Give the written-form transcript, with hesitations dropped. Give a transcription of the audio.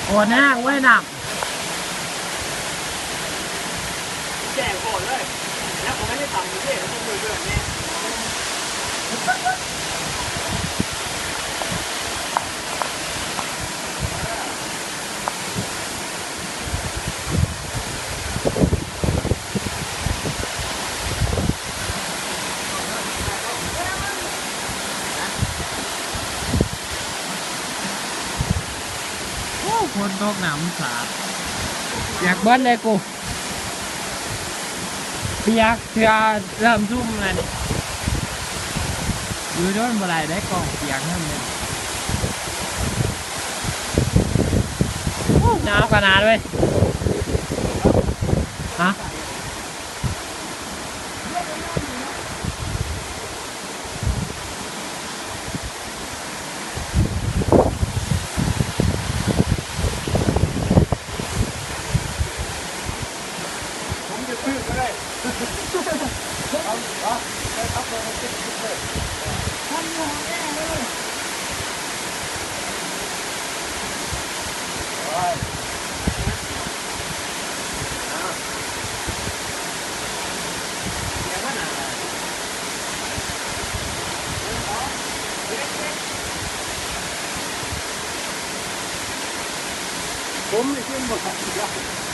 โอ้หน้าไว้หนักแจ้งก่อนเลยแล้วผมไม่ได้ทำเลยแล้วผมเบื่อเนี่ยคนตกหนำสาดอยากเบิ้ลเลยกูเปียกเสือเริ่มชุ่มเลยนี่อยู่โดนบ่ไรได้กล่องเปียกนั่นเลยหนาวขนาดเลยฮะผมจะซื้อก็ได้เอาได้ครับเราเก็บเลยทำอยู่แน่เลยผมไม่ขึ้นหมดครับ